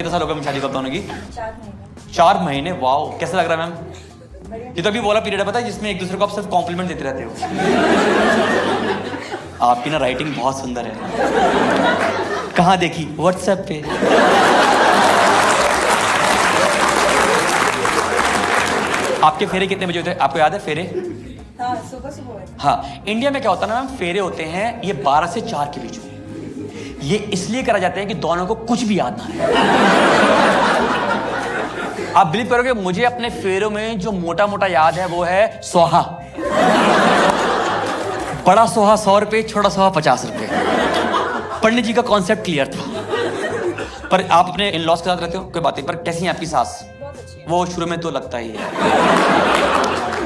कितने साल हो गए हम शादी करते होने की? 4 महीने। 4 महीने, वाओ। कैसा लग रहा है मैम? ये तो अभी वाला पीरियड है पता है जिसमें एक दूसरे को आप सिर्फ कॉम्प्लीमेंट देते रहते हो। आपकी ना राइटिंग बहुत सुंदर है। कहाँ देखी? व्हाट्सएप पे। आपके फेरे कितने बजे होते हैं आपको याद है? फेरे हाँ, सुबह सुबह होता है। हाँ, इंडिया में क्या होता है ना मैम, फेरे होते हैं ये 12 से 4 के बीच में। ये इसलिए करा जाता है कि दोनों को कुछ भी याद ना रहे। आप बिलीव करोगे, मुझे अपने फेरों में जो मोटा मोटा याद है वो है सोहा। बड़ा सोहा 100 रुपए, छोटा सोहा 50 रुपए। पंडित जी का कॉन्सेप्ट क्लियर था। पर आप अपने इन लॉज के साथ रहते हो, कोई बात नहीं, पर कैसी है आपकी सास? बहुत अच्छी है। वो शुरू में तो लगता ही है,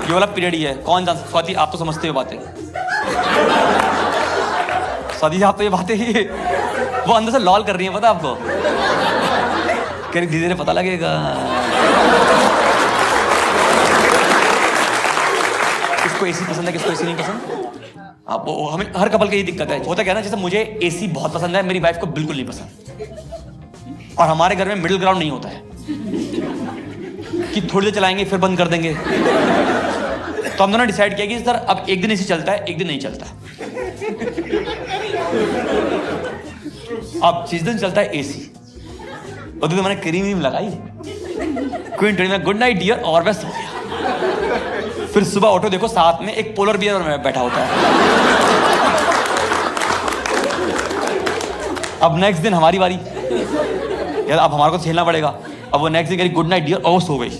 ये वाला पीरियड ही है। कौन जान, स्वाति आप तो समझते हो बातें। स्वाति आप तो ये बातें ही, वो अंदर से लॉल कर रही है, पता आपको? कह रही धीरे धीरे पता लगेगा। किसको एसी पसंद है, किसको एसी नहीं पसंद? आप वो हमें हर कपल की यही दिक्कत है। होता क्या है ना, जैसे मुझे एसी बहुत पसंद है, मेरी वाइफ को बिल्कुल नहीं पसंद। और हमारे घर में मिडिल ग्राउंड नहीं होता है कि थोड़ी देर चलाएंगे फिर बंद कर देंगे। तो हम दोनों डिसाइड किया कि सर अब एक दिन एसी चलता है, एक दिन नहीं चलता। अब जिस दिन चलता है एसी, वो दिन मैंने क्रीम लगाई, क्वीन में गुड नाइट डियर, और मैं सो गया। फिर सुबह ऑटो देखो, साथ में एक पोलर बियर और मैं बैठा होता है। अब नेक्स्ट दिन हमारी बारी, यार अब हमारे को झेलना पड़ेगा। अब वो नेक्स्ट दिन करी गुड नाइट डियर, और वो सो गई।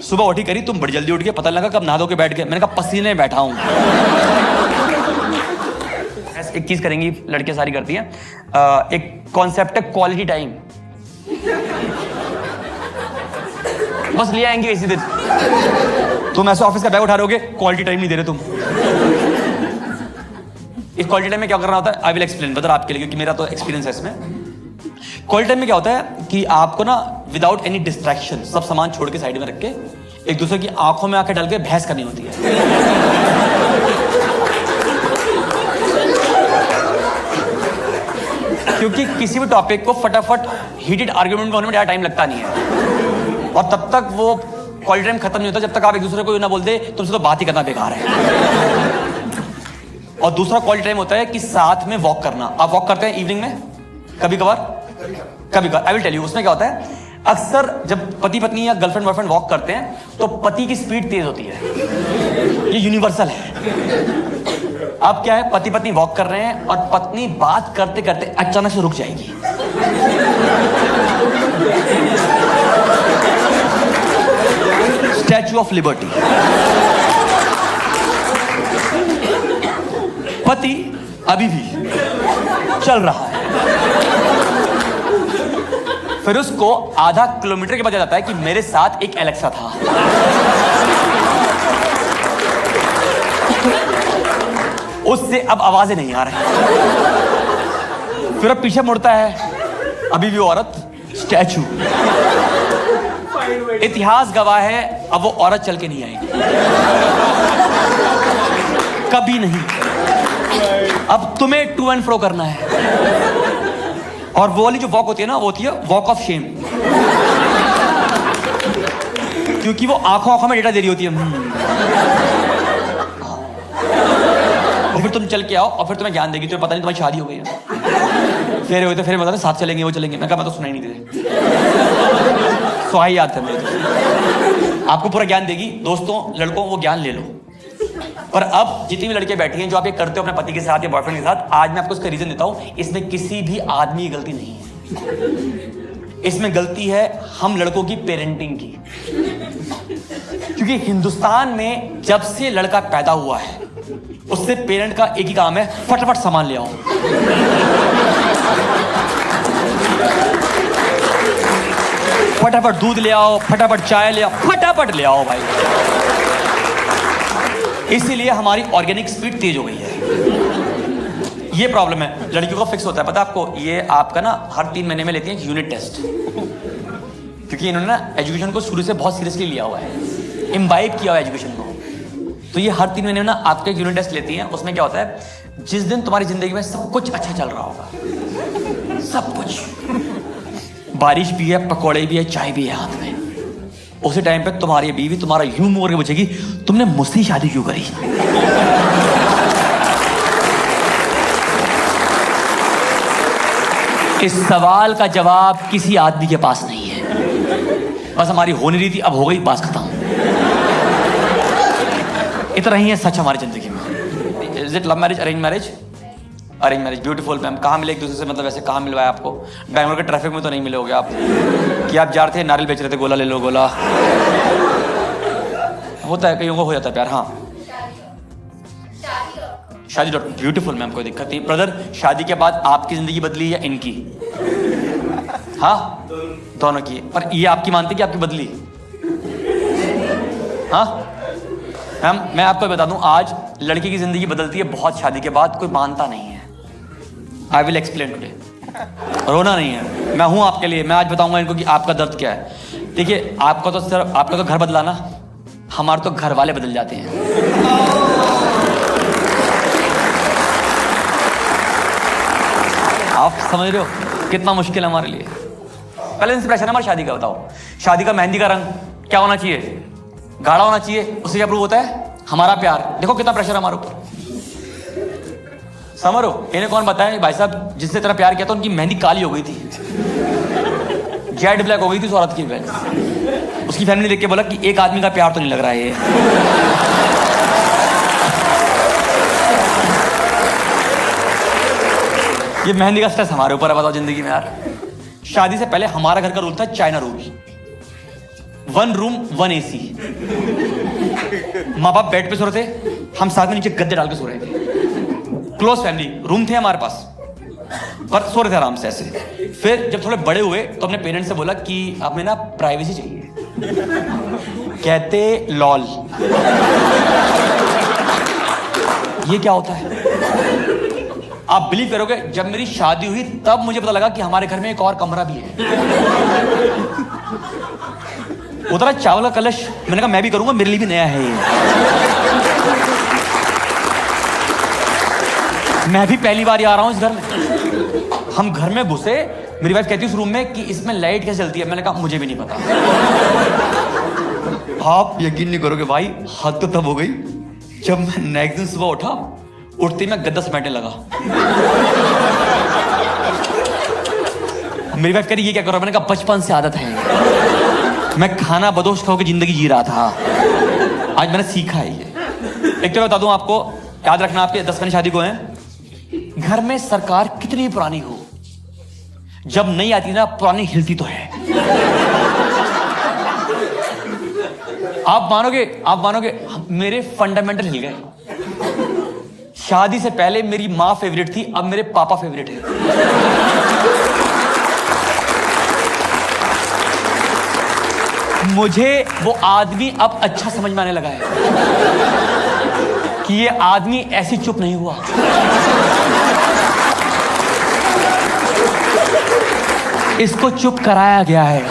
सुबह उठी करी, तुम बड़ी जल्दी उठ गए, पता लगा कब नहा धो के बैठ गए। मैंने कहा पसीने में बैठा हूं। एक चीज करेंगी लड़कियां सारी करती हैं, एक कॉन्सेप्ट है क्वालिटी टाइम। बस ले आएंगे इसी दिन। तुम ऐसे ऑफिस का बैग उठा रहोगे, क्वालिटी टाइम नहीं दे रहे तुम। इस क्वालिटी टाइम में क्या करना होता है, आई विल एक्सप्लेन बता आपके लिए, क्योंकि मेरा तो एक्सपीरियंस है इसमें। क्वालिटी टाइम में क्या होता है कि आपको ना विदाउट एनी डिस्ट्रैक्शन सब सामान छोड़ के साइड में रख के एक दूसरे की आंखों में आंखें डाल के बहस करनी होती है। क्योंकि किसी भी टॉपिक को फटाफट हीटेड आर्गुमेंट में होने में ज़्यादा टाइम लगता नहीं है, और तब तक वो क्वालिटी टाइम खत्म नहीं होता जब तक आप एक दूसरे को ना बोल दे तुमसे तो बात ही करना बेकार है। और दूसरा क्वालिटी टाइम होता है कि साथ में वॉक करना। आप वॉक करते हैं इवनिंग में कभी कभार? कभी कभार। आई विल टेल यू उसमें क्या होता है। अक्सर जब पति पत्नी या गर्लफ्रेंड बॉयफ्रेंड वॉक करते हैं तो पति की स्पीड तेज होती है, ये यूनिवर्सल है। अब क्या है, पति पत्नी वॉक कर रहे हैं और पत्नी बात करते करते अचानक से रुक जाएगी। Statue of liberty. पति अभी भी चल रहा है, फिर उसको आधा किलोमीटर के बाद जाता है कि मेरे साथ एक एलेक्सा था। उससे अब आवाजें नहीं आ रही। फिर अब पीछे मुड़ता है, अभी भी औरत स्टैचू। इतिहास गवाह है, अब वो औरत चल के नहीं आएगी, कभी नहीं। अब तुम्हें टू एंड फ्रो करना है। और वो वाली जो वॉक होती है ना, वो होती है वॉक ऑफ शेम, क्योंकि वो आंखों आंखों में डेटा दे रही होती है। और फिर तुम चल के आओ और फिर तुम्हें ज्ञान देगी, तुम्हें पता नहीं तुम्हारी शादी हो गई है। फेरे हुए थे, फिर बता साथ चलेंगे, वो चलेंगे। मैं कहा मैं तो सुनाई नहीं दे, सुहाई याद है मेरे। आपको पूरा ज्ञान देगी। दोस्तों लड़कों वो ज्ञान ले लो। पर अब जितनी भी लड़कियां बैठी हैं जो आप ये करते हो अपने पति के साथ या बॉयफ्रेंड के साथ, आज मैं आपको इसका रीजन देता हूं। इसमें किसी भी आदमी की गलती नहीं है, इसमें गलती है हम लड़कों की पेरेंटिंग की। क्योंकि हिंदुस्तान में जब से लड़का पैदा हुआ है उससे पेरेंट का एक ही काम है, फटाफट सामान ले आओ। फटाफट दूध ले आओ, फटाफट चाय ले आओ, फटाफट ले आओ भाई। इसीलिए हमारी ऑर्गेनिक स्पीड तेज हो गई है। ये प्रॉब्लम है, लड़कियों का फिक्स होता है पता आपको। ये आपका ना हर 3 महीने में लेती है यूनिट टेस्ट, क्योंकि इन्होंने ना एजुकेशन को शुरू से बहुत सीरियसली लिया हुआ है, इम्बाइब किया हुआ है एजुकेशन को। तो ये हर 3 महीने में ना आपका यूनिट टेस्ट लेती हैं। उसमें क्या होता है, जिस दिन तुम्हारी जिंदगी में सब कुछ अच्छा चल रहा होगा, सब कुछ बारिश भी है, पकौड़े भी है, चाय भी है हाथ में। उसी टाइम पे तुम्हारी बीवी तुम्हारा यूं मुंह करके पूछेगी, तुमने मुझसे शादी क्यों करी? इस सवाल का जवाब किसी आदमी के पास नहीं है। बस हमारी होनी रही थी, अब हो गई, बात खत्म। इतना ही है सच हमारी जिंदगी में। Is it love marriage, arrange marriage? Arrange marriage, beautiful ma'am. कहाँ मिले एक दूसरे से, मतलब वैसे कहाँ मिलवाया आपको? बैंगलोर के ट्रैफिक में तो नहीं मिले होगे आप कि आप जा रहे थे, नारियल बेच रहे थे, गोला ले लो गोला। होता है, कईयों को हो जाता है प्यार। हाँ, शादी डॉट ब्यूटीफुल मैम, कोई दिक्कत नहीं। ब्रदर, शादी के बाद आपकी जिंदगी बदली या इनकी? हाँ, दोनों की। पर ये आपकी मानते कि आपकी बदली? हाँ मैम, मैं आपको बता दूं, आज लड़की की जिंदगी बदलती है बहुत शादी के बाद, कोई मानता नहीं है। I will explain today. रोना नहीं है, मैं हूं आपके लिए। मैं आज बताऊंगा इनको कि आपका दर्द क्या है। देखिए, आपका तो सिर्फ आपका तो घर बदला ना, हमारे तो घर वाले बदल जाते हैं। आप समझ रहे हो कितना मुश्किल है हमारे लिए। पहले इंस्पिरेशन है हमारी शादी का। बताओ, शादी का मेहंदी का रंग क्या होना चाहिए? गाढ़ा होना चाहिए। उससे क्या प्रूव होता है? हमारा प्यार। देखो कितना प्रेशर है हमारे ऊपर। समझ रहे हो? इन्हें कौन बताए भाई साहब, जिससे तेरा प्यार किया था उनकी मेहंदी काली हो गई थी, जेड ब्लैक हो गई थी उस औरत की बहन। उसकी फैमिली देख के बोला कि एक आदमी का प्यार तो नहीं लग रहा है ये। ये मेहंदी का स्ट्रेस हमारे ऊपर है। बताओ जिंदगी में यार, शादी से पहले हमारा घर का रूल था चाइना रूल। 1 room 1 AC। माँ बाप बेड पे सो रहे थे, हम साथ में नीचे गद्दे डाल के सो रहे थे। क्लोज फैमिली, रूम थे हमारे पास, पर सो रहे थे आराम से ऐसे। फिर जब थोड़े बड़े हुए तो अपने पेरेंट्स से बोला कि हमें ना प्राइवेसी चाहिए। कहते लॉल, ये क्या होता है? आप बिलीव करोगे, जब मेरी शादी हुई तब मुझे पता लगा कि हमारे घर में एक और कमरा भी है। उतरा चावल का कलश, मैंने कहा मैं भी करूंगा, मेरे लिए भी नया है ये। मैं भी पहली बार आ रहा हूं इस घर में। हम घर में घुसे, मेरी वाइफ कहती है उस रूम में कि इसमें लाइट कैसे जलती है? मैंने कहा मुझे भी नहीं पता। आप यकीन नहीं करोगे भाई, हद तो तब हो गई जब मैं नेक्स्ट दिन सुबह उठा, उठते ही मैं गद्दा समेटने लगा। मेरी वाइफ कह रही ये क्या कर रहा है? मैंने कहा बचपन से आदत है, मैं खाना बदोश खाओ के जिंदगी जी रहा था, आज मैंने सीखा है ये। एक तो बता दूं आपको, याद रखना, आपके 10 की शादी को है, घर में सरकार कितनी पुरानी हो, जब नहीं आती ना पुरानी हिलती तो है। आप मानोगे मेरे फंडामेंटल हिल गए। शादी से पहले मेरी मां फेवरेट थी, अब मेरे पापा फेवरेट है। मुझे वो आदमी अब अच्छा समझ में आने लगा है कि ये आदमी ऐसे चुप नहीं हुआ। इसको चुप कराया गया है।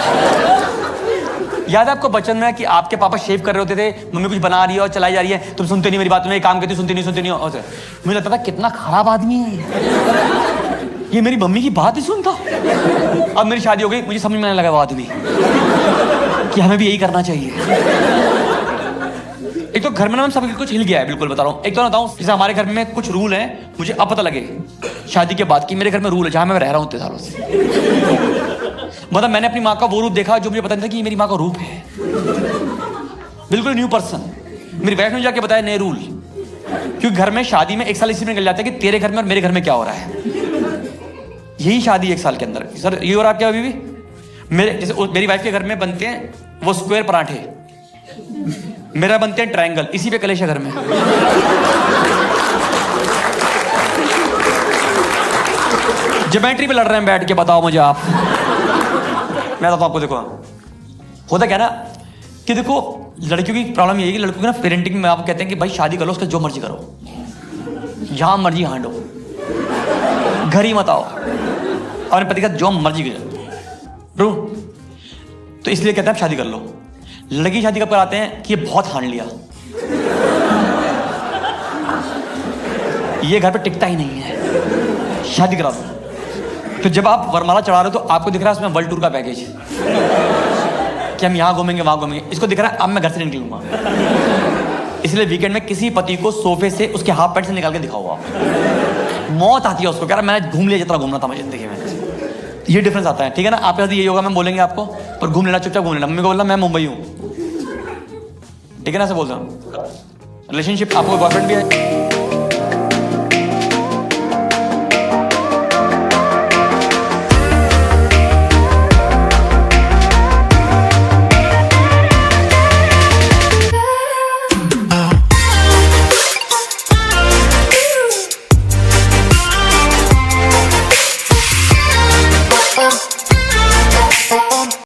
याद है आपको बचपन में कि आपके पापा शेव कर रहे होते थे, मम्मी कुछ बना रही है और चलाई जा रही है, तुम सुनते नहीं मेरी बात, में काम करती सुनती नहीं। और मुझे लगता था कितना खराब आदमी है ये, मेरी मम्मी की बात ही सुनता। अब मेरी शादी हो गई, मुझे समझ में आने लगा वो आदमी कि हमें भी यही करना चाहिए। एक तो घर में ना सब कुछ हिल गया है, बिल्कुल बता रहा हूँ। एक तो बताऊँ, जैसे हमारे घर में कुछ रूल हैं, मुझे अब पता लगे शादी के बाद कि मेरे घर में रूल है, जहां मैं रह रहा हूँ इतने सालों से। मतलब मैंने अपनी माँ का वो रूप देखा जो मुझे पता नहीं था कि ये मेरी माँ का रूप है, बिल्कुल न्यू पर्सन। मेरी वाइफ ने जाके बताया नए रूल, क्योंकि घर में शादी में 1 साल इसी में निकल जाता है कि तेरे घर में और मेरे घर में क्या हो रहा है। यही शादी 1 साल के अंदर, सर ये हो रहा है क्या अभी भी? जैसे मेरी वाइफ के घर में बनते हैं वो स्क्वायर पराठे, मेरा बनते हैं ट्रायंगल, इसी पे कलेश है घर में। ज्योमेट्री पे लड़ रहे हैं बैठ के, बताओ मुझे आप। मैं बताता हूं आपको, देखो होता क्या ना कि देखो लड़कियों की प्रॉब्लम यही है कि लड़कों की ना पेरेंटिंग में आप कहते हैं कि भाई शादी कर लो, उसका जो मर्जी करो, जहां मर्जी हांडो, घर ही मत आओ, अपने पति का जो मर्जी करो। तो इसलिए कहते हैं आप शादी कर लो। लड़की शादी कब कराते हैं कि ये बहुत हांड लिया, ये घर पे टिकता ही नहीं है, शादी करा दो। तो जब आप वरमाला चढ़ा रहे हो तो आपको दिख रहा है उसमें वर्ल्ड टूर का पैकेज कि हम यहाँ घूमेंगे वहाँ घूमेंगे, इसको दिख रहा है अब मैं घर से नहीं निकलूंगा। इसलिए वीकेंड में किसी पति को सोफे से उसके हाफ पैंट से निकाल के दिखाओ आप, मौत आती है उसको, कह रहा मैंने घूम लिया जितना घूमना था मुझे जिंदगी में। ये डिफरेंस आता है, ठीक है ना। आपके साथ यही होगा, मैं बोलेंगे आपको, पर घूम लेना, चुपचाप घूम लेना। मम्मी को बोलना मैं मुंबई हूँ, ठीक है ना, ऐसे बोलता हूँ। रिलेशनशिप, आपको बॉयफ्रेंड भी है,